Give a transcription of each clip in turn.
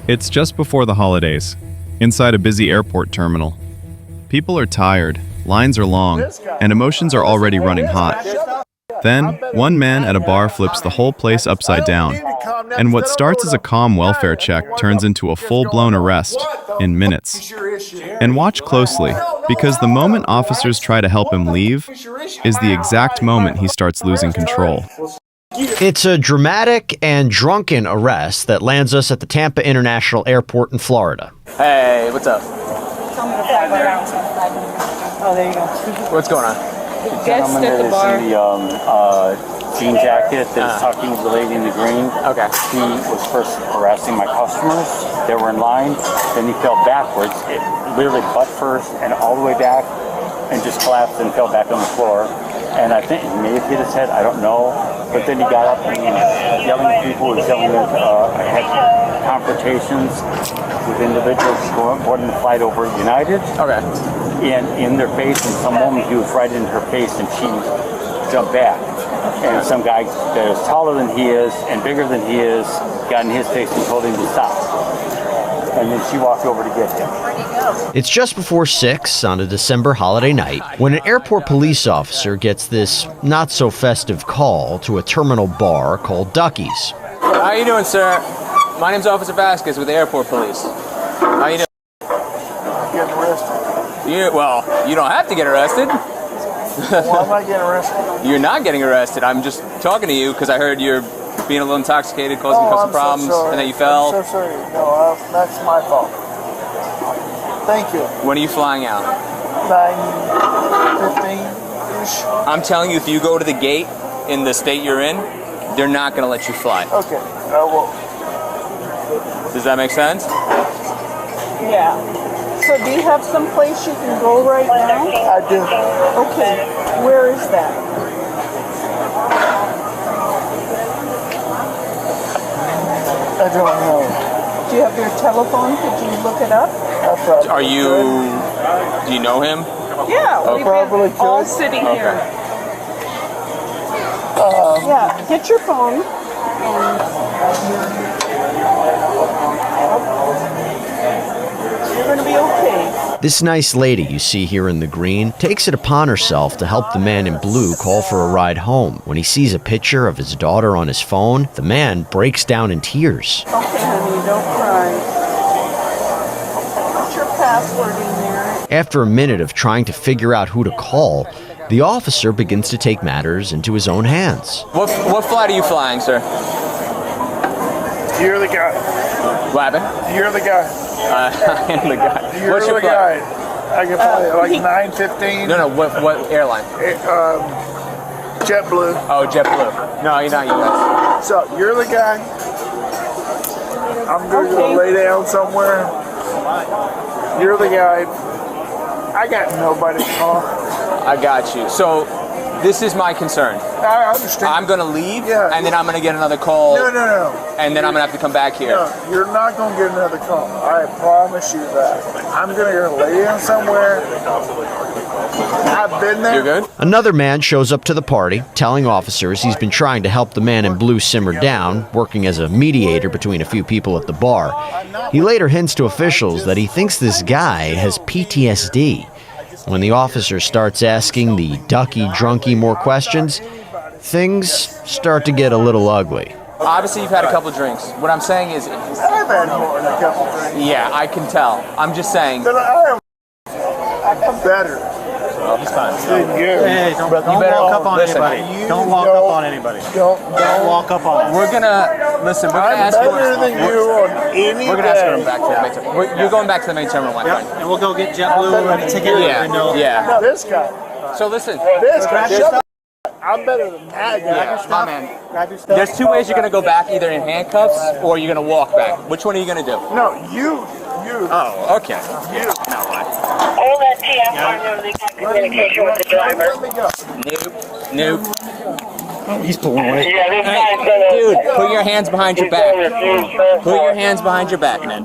It's just before the holidays, inside a busy airport terminal. People are tired, lines are long, and emotions are already running hot. Then, one man at a bar flips the whole place upside down, and what starts as a calm welfare check turns into a full-blown arrest in minutes. And watch closely, because the moment officers try to help him leave is the exact moment he starts losing control. It's a dramatic and drunken arrest that lands us at the Tampa International Airport in Florida. Hey, what's up? Oh, there you go. What's going on? Guest at the bar. The jean jacket that's talking to the lady in the green. Okay. He was first harassing my customers. They were in line. Then he fell backwards, literally butt first and all the way back, and just collapsed and fell back on the floor. And I think he may have hit his head, I don't know. But then he got up and he was yelling at people. He was yelling at, I had confrontations with individuals boarding the flight over United. Okay. And in their face, and some woman, he was right in her face, and she jumped back. And some guy that is taller than he is and bigger than he is got in his face and told him to stop. And then she walked over to get him. It's just before 6 on a December holiday night when an airport police officer gets this not-so-festive call to a terminal bar called Ducky's. How you doing, sir? My name's Officer Vasquez with the airport police. How you doing? Getting arrested. Well, you don't have to get arrested. Why am I getting arrested? You're not getting arrested. I'm just talking to you because I heard you're being a little intoxicated, causing some problems, and that you fell. I'm so sorry. No, that's my fault. Thank you. When are you flying out? 9:15-ish. I'm telling you, if you go to the gate in the state you're in, they're not going to let you fly. Okay. Well. Does that make sense? Yeah. So do you have some place you can go right now? I do. Okay. Where is that? I don't know. Do you have your telephone? Could you look it up? Do you know him? Yeah. I We've probably been all could. sitting Okay. here. Yeah. Get your phone. You're going to be okay. This nice lady you see here in the green takes it upon herself to help the man in blue call for a ride home. When he sees a picture of his daughter on his phone, the man breaks down in tears. Okay, honey, don't cry. Put your password in there. After a minute of trying to figure out who to call, the officer begins to take matters into his own hands. What flight are you flying, sir? You're the guy. What happened? You're the guy. I am the guy. You're What's your the flight? guy. I can fly like 9:15. No, what airline? JetBlue. Oh, JetBlue. No, you're not U.S. So you're the guy. I'm gonna go lay down somewhere. You're the guy. I got nobody to call. I got you. So, this is my concern. I understand. I'm going to leave, Yeah. and then I'm going to get another call, No. and then I'm going to have to come back here. No, you're not going to get another call. I promise you that. I'm going to go lay down somewhere. I've been there. You're good? Another man shows up to the party, telling officers he's been trying to help the man in blue simmer down, working as a mediator between a few people at the bar. He later hints to officials that he thinks this guy has PTSD. When the officer starts asking the ducky-drunky more questions, things start to get a little ugly. Obviously, you've had a couple drinks. What I'm saying is, I've had more than a couple drinks. yeah, I can tell. I'm just saying. But I'm better. He's fine. Than you. Hey, don't walk up on listen. anybody. Don't walk up on anybody. Don't Walk up on We're gonna listen. We're gonna I'm ask you. better than you on any We're gonna ask you to day. come back to the main terminal. You're going back to the main terminal, my friend. And we'll go get JetBlue and a ticket. Yeah, And they'll- yeah. No, this guy. So listen. This guy. Shut up. I'm better than that guy. Yeah, my man. Grab your stuff. There's two ways you're gonna go back, either in handcuffs or you're gonna walk back. Which one are you gonna do? No, you. Oh, okay. You. All that TF on communication with the driver. Let me go. Nope. He's pulling away. Yeah, this Hey, guy's gonna. dude, put your hands behind your he's gonna back. refuse phone Put your calls. hands behind your back, man.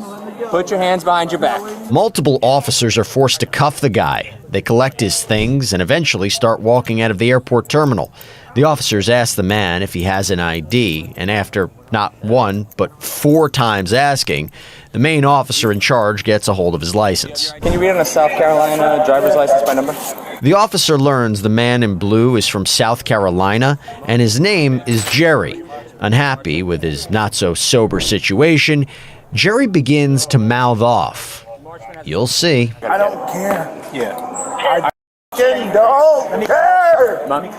Put your hands behind your back. Multiple officers are forced to cuff the guy. They collect his things and eventually start walking out of the airport terminal. The officers ask the man if he has an ID, and after not one, but 4 times asking, the main officer in charge gets a hold of his license. Can you read on a South Carolina driver's license by number? The officer learns the man in blue is from South Carolina, and his name is Jerry. Unhappy with his not-so-sober situation, Jerry begins to mouth off. You'll see. I don't care. Yeah. I don't care. Mommy,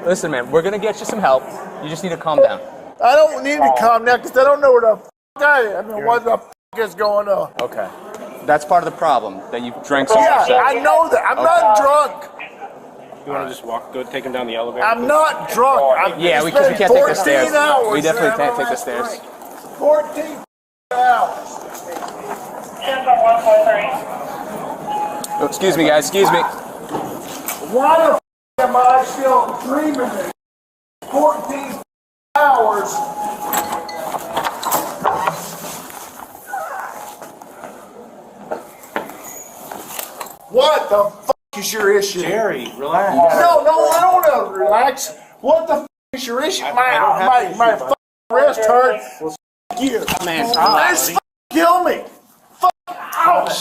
listen, man, we're gonna get you some help. You just need to calm down. I don't need to calm down because I don't know where the I am. I mean, what the is going on? Okay. That's part of the problem, that you drank so Yeah, much. I know that. I'm not drunk. You want to just go take him down the elevator? I'm not drunk. Yeah, it's because we been can't take the stairs. 14 hours. We definitely can't take the stairs. 14 hours. 10.143. Oh, excuse me, guys. Excuse me. Why the am I still dreaming? 14 hours. What the is your issue? Jerry, relax. No, I don't want to relax. What the is your issue? My wrist hurts. You. Man, Let's kill me. Ouch.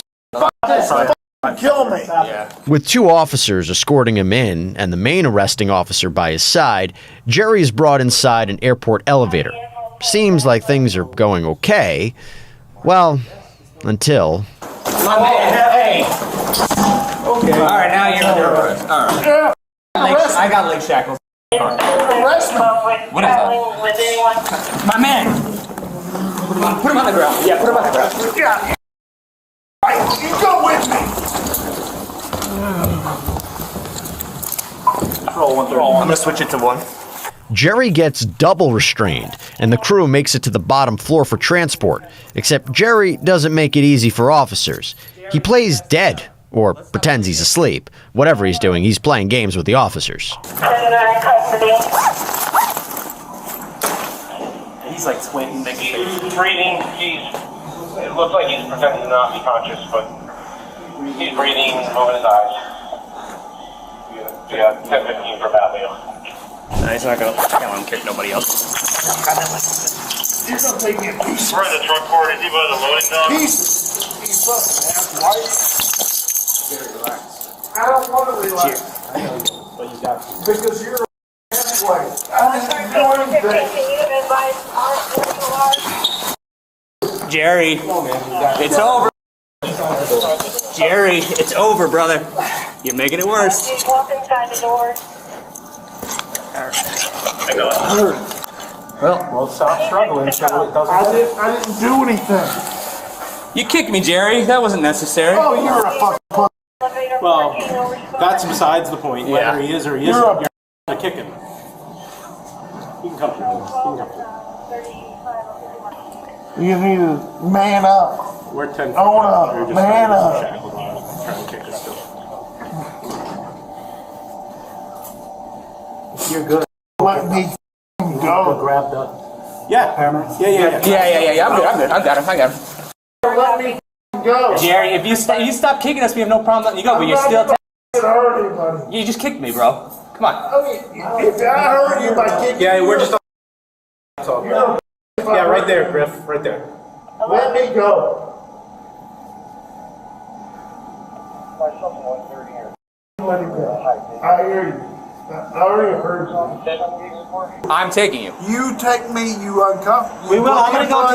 Kill me. With 2 officers escorting him in and the main arresting officer by his side, Jerry is brought inside an airport elevator. Seems like things are going okay. Well, until... Hey! Okay. All right, now you're under arrest. All right. I got leg shackles. Arrest me. What is that? With anyone? My man! Put him on the ground. Yeah, put him on the ground. Yeah. You go with me. I'm gonna switch it to 1. Jerry gets double restrained, and the crew makes it to the bottom floor for transport. Except Jerry doesn't make it easy for officers. He plays dead, or pretends he's asleep. Whatever he's doing, he's playing games with the officers. Prisoner in custody. He's like squinting. He's breathing. It looks like he's pretending to not be conscious, but he's breathing, moving his eyes. Yeah, 10-15 for badly. No, he's not gonna let him kick nobody else. You're gonna take me in pieces. We're in the truck court. Is he by the loading dock? Pieces. He's fucking half white. I don't want to relax. Because you're a halfway. I didn't do anything. Jerry, it's over. Jerry, it's over, brother. You're making it worse. Please walk inside the door. Well, stop struggling so it doesn't... I didn't do anything. You kicked me, Jerry. That wasn't necessary. Oh, you're a fucking Elevator Well, 14 over. that's besides the point. Whether he is or he isn't, you're going to kick him. You can come here. You can come here. You need to man up. We're 10 feet. Own up. You're just Man up. shackled on. Trying to kick us still. You're good. Let me go. Grab the Yeah. hammer. Yeah. Yeah. I'm good. I got him. Let me go. Jerry, if you stop kicking us, we have no problem letting you go. But you're still. Hurt anybody. You just kicked me, bro. Come on. If I hurt you by kicking Yeah, you, we're just... you're Yeah, right there, Griff. Right there. let me go. Let me go. I hear you. I already heard you. I'm taking you. You take me, you uncomfortable. We will. I'm gonna go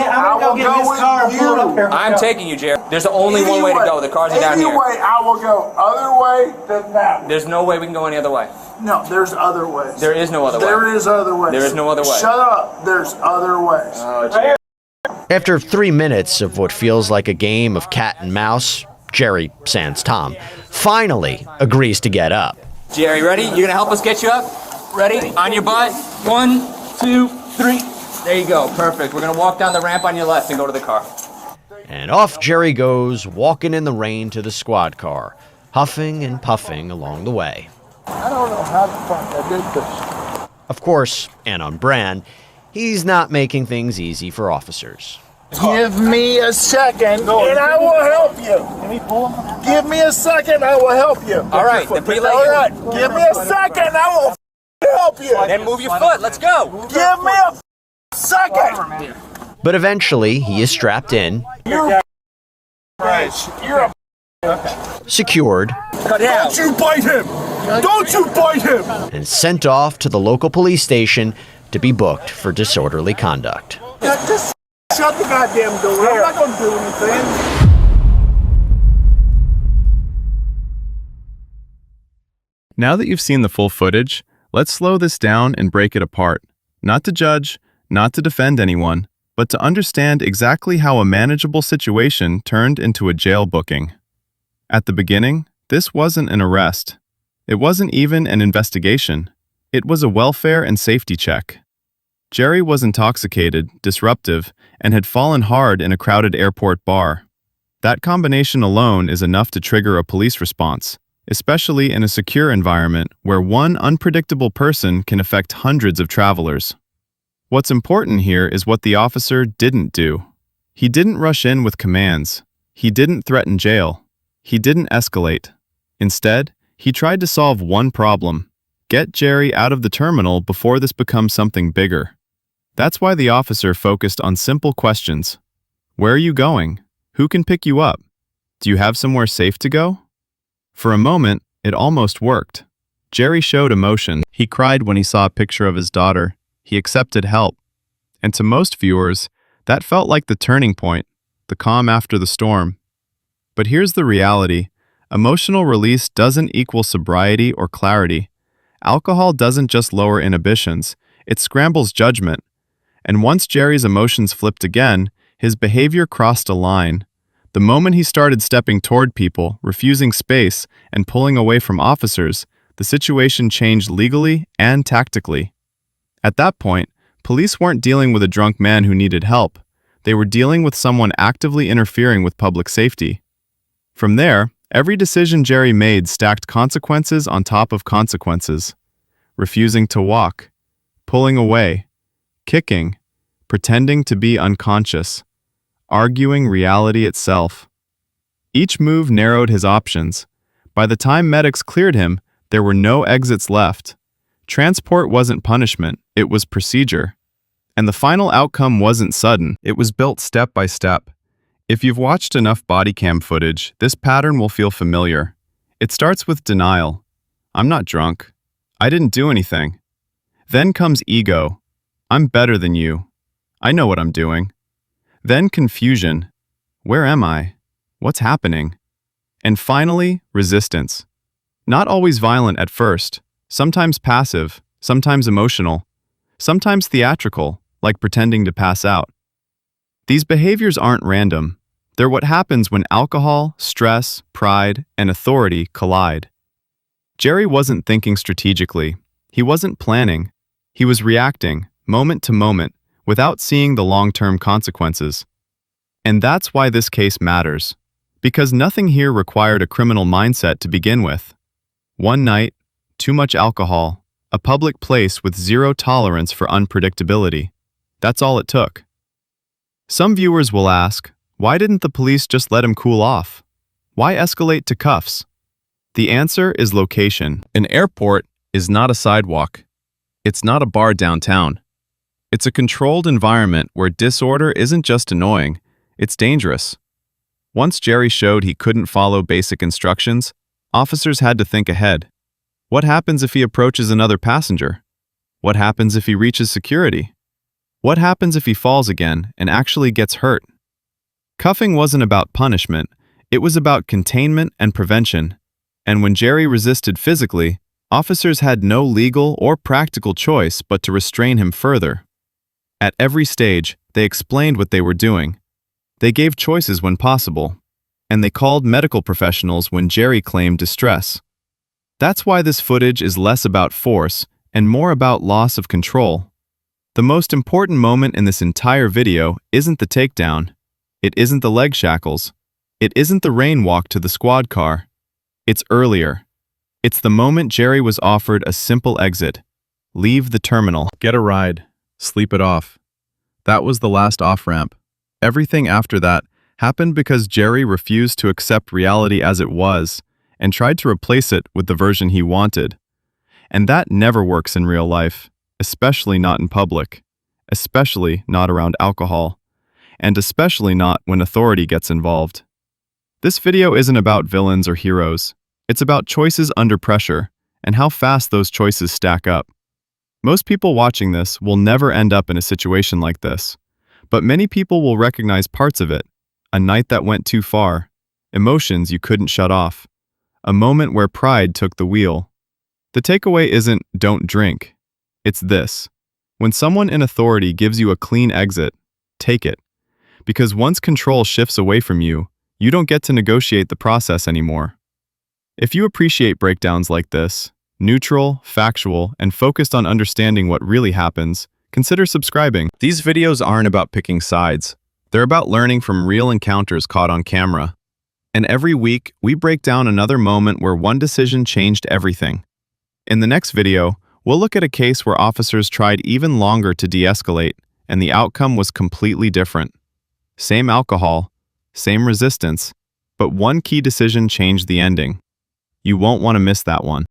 get his car and pull it up here. I'm taking you, Jerry. There's only one way to go. The cars are down here. Anyway, I will go other way than that. There's no way we can go any other way. No, there's other ways. There is no other way. There is other ways. There is no other way. Shut up. There's other ways. Oh, Jerry. After 3 minutes of what feels like a game of cat and mouse, Jerry, sans Tom, finally agrees to get up. Jerry, ready? You're gonna help us get you up? Ready? On your butt. 1, 2, 3. There you go. Perfect. We're gonna walk down the ramp on your left and go to the car. And off Jerry goes, walking in the rain to the squad car, huffing and puffing along the way. I don't know how the fuck I did this. Of course, and on brand, he's not making things easy for officers. Give me a second, and I will help you. Give me a second, I will help you. All right. Then put your leg All in. right, give me a second, I will help you. Then move your foot. Let's go. Give me a second. But eventually, he is strapped in, You're a secured, Cut it out. Don't you bite him. Don't you bite him. and sent off to the local police station to be booked for disorderly conduct. Just shut the goddamn door. I'm not going to do anything. Now that you've seen the full footage, let's slow this down and break it apart. Not to judge, not to defend anyone, but to understand exactly how a manageable situation turned into a jail booking. At the beginning, this wasn't an arrest. It wasn't even an investigation. It was a welfare and safety check. Jerry was intoxicated, disruptive, and had fallen hard in a crowded airport bar. That combination alone is enough to trigger a police response, especially in a secure environment where one unpredictable person can affect hundreds of travelers. What's important here is what the officer didn't do. He didn't rush in with commands. He didn't threaten jail. He didn't escalate. Instead, he tried to solve one problem: get Jerry out of the terminal before this becomes something bigger. That's why the officer focused on simple questions. Where are you going? Who can pick you up? Do you have somewhere safe to go? For a moment, it almost worked. Jerry showed emotion. He cried when he saw a picture of his daughter. He accepted help. And to most viewers, that felt like the turning point, the calm after the storm. But here's the reality. Emotional release doesn't equal sobriety or clarity. Alcohol doesn't just lower inhibitions, it scrambles judgment. And once Jerry's emotions flipped again, his behavior crossed a line. The moment he started stepping toward people, refusing space, and pulling away from officers, the situation changed legally and tactically. At that point, police weren't dealing with a drunk man who needed help. They were dealing with someone actively interfering with public safety. From there, every decision Jerry made stacked consequences on top of consequences. Refusing to walk, pulling away, kicking, pretending to be unconscious, arguing reality itself. Each move narrowed his options. By the time medics cleared him, there were no exits left. Transport wasn't punishment, it was procedure. And the final outcome wasn't sudden, it was built step by step. If you've watched enough Bodycam footage, this pattern will feel familiar. It starts with denial. I'm not drunk. I didn't do anything. Then comes ego. I'm better than you. I know what I'm doing. Then confusion. Where am I? What's happening? And finally, resistance. Not always violent at first, sometimes passive, sometimes emotional, sometimes theatrical, like pretending to pass out. These behaviors aren't random. They're what happens when alcohol, stress, pride, and authority collide. Jerry wasn't thinking strategically. He wasn't planning. He was reacting, moment to moment, without seeing the long-term consequences. And that's why this case matters. Because nothing here required a criminal mindset to begin with. One night, too much alcohol, a public place with zero tolerance for unpredictability. That's all it took. Some viewers will ask, why didn't the police just let him cool off? Why escalate to cuffs? The answer is location. An airport is not a sidewalk. It's not a bar downtown. It's a controlled environment where disorder isn't just annoying, it's dangerous. Once Jerry showed he couldn't follow basic instructions, officers had to think ahead. What happens if he approaches another passenger? What happens if he reaches security? What happens if he falls again and actually gets hurt? Cuffing wasn't about punishment, it was about containment and prevention. And when Jerry resisted physically, officers had no legal or practical choice but to restrain him further. At every stage, they explained what they were doing. They gave choices when possible, and they called medical professionals when Jerry claimed distress. That's why this footage is less about force and more about loss of control. The most important moment in this entire video isn't the takedown. It isn't the leg shackles. It isn't the rain walk to the squad car. It's earlier. It's the moment Jerry was offered a simple exit. Leave the terminal. Get a ride. Sleep it off. That was the last off-ramp. Everything after that happened because Jerry refused to accept reality as it was and tried to replace it with the version he wanted. And that never works in real life, especially not in public, especially not around alcohol, and especially not when authority gets involved. This video isn't about villains or heroes. It's about choices under pressure and how fast those choices stack up. Most people watching this will never end up in a situation like this, but many people will recognize parts of it. A night that went too far, emotions you couldn't shut off, a moment where pride took the wheel. The takeaway isn't don't drink. It's this. When someone in authority gives you a clean exit, take it. Because once control shifts away from you, you don't get to negotiate the process anymore. If you appreciate breakdowns like this, neutral, factual, and focused on understanding what really happens, consider subscribing. These videos aren't about picking sides. They're about learning from real encounters caught on camera. And every week, we break down another moment where one decision changed everything. In the next video, we'll look at a case where officers tried even longer to de-escalate, and the outcome was completely different. Same alcohol, same resistance, but one key decision changed the ending. You won't want to miss that one.